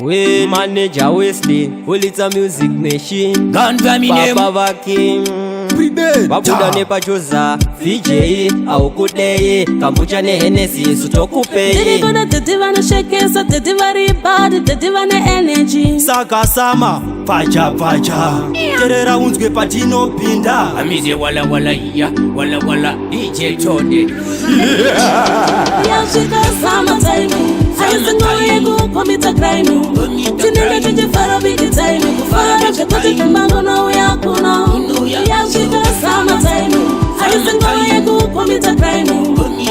We manager Wesley, Ulitza music machine. Gun family name Papa Vakim Babuda nepa choza VJ au kudeye Kambucha ne Hennessy sutokupe Dirivana dirivana shake sa dirivari body dirivana energy Saka sama pacha Terera unzwe patino pinda Amize wala wala iya wala wala DJ Chode Yashika sama time Ayusingoyego komita crime Tinenge tuje faro bigi time Kufara chakoti kumbango no yakuno Yashika sama time Ayusingoyego komita crime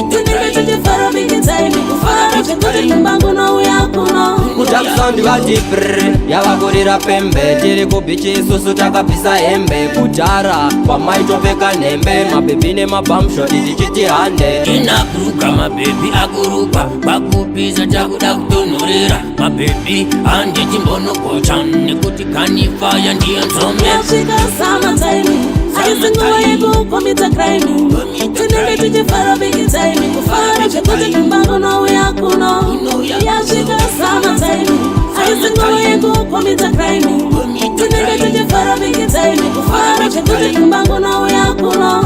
Tinenge tuje faro bigi time Kufara chakoti kumbango no yakuno Kujakusondi watipre Yavagurira pembe Tiri kubichi susu takapisa embe Kujara kwa maito peka nembe Mabebine mabamshoti dichiti hande Inakuruka mabebi akuruka Bakupiza chakuda kutonurira Mabebi anje jimbono kochane Kuti kanifaya ndiyo nzombe Yashika sama time Ayusingoyego komita crime Tinenge tuje faro bigi time Kufara chakoti kumbango no yakuno Yashika sama time Ayusingoyego komita crime Tinenge tuje faro bigi time Kufara chakoti kumbango no yakuno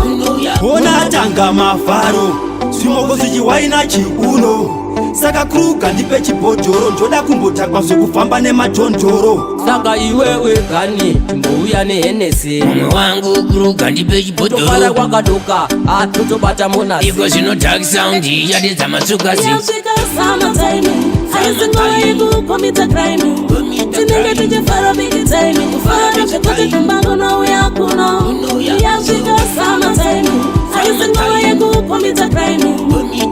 Ona tanga mafaro Simoko sijiwaina chiuno Saka kruka ndipe chibojoro Njoda kumbota kwa kufamba ne majonjoro Saka iwewe gani Mbouya ne Hennessy Mume wangu kruka ndipe chibojoro Tofara kwa kadoka Atutobata monasi Iko zino dark sound Yadi zama sukasi Yashika sama time Ayusingoyego komita crime Tinenge tuje faro bigi time Kufara chakoti kumbango no yakuno Yashika sama time Ayusingoyego komita crime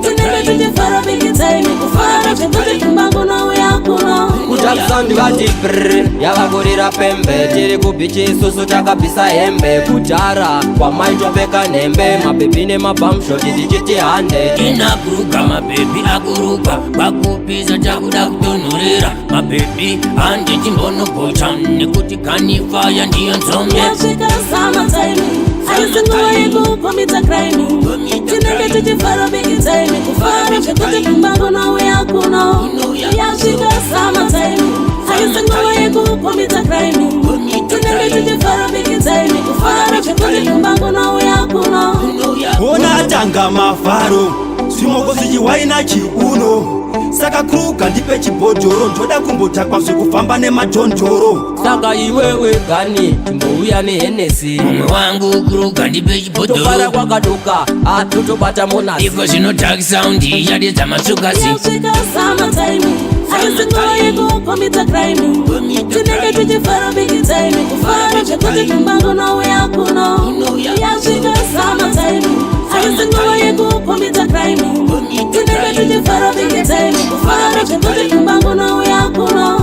Tinenge tuje faro bigi time Kufara chakoti kumbango no yakuno Kujakusondi watipre Yavagurira pembe Tiri kubichi susu takapisa embe Kujara kwa maito peka nembe Mabebine mabamshoti dichiti hande Inakuruka mabebi akuruka Bakupiza chakuda kutonurira Mabebi anje jimbono kochane Kuti kanifaya ndiyo nzombe Yashika sama time Ayusingoyego komita crime Tinenge tuje faro bigi time Kufara chakoti kumbango no yakuno Yashika sama time Ayusingoyego komita crime Tinenge tuje faro bigi time Kufara chakoti kumbango no yakuno Ona tanga mafaro Simoko sijiwaina chiuno Saka kruka ndipe chibojoro Njoda kumbota kwa kufamba ne majonjoro Saka iwewe gani Mbouya ne Hennessy Mume wangu kruka ndipe chibojoro Tofara kwa kadoka Atutobata monasi Iko zino dark sound Yadi zama sukasi Yashika sama time Ayusingoyego komita crime Tinenge tuje faro bigi time Kufara chakoti kumbango no yakuno Yashika sama time Ayusingoyego komita crime Tinenge tuje faro bigi time Kufara chakoti kumbango no yakuno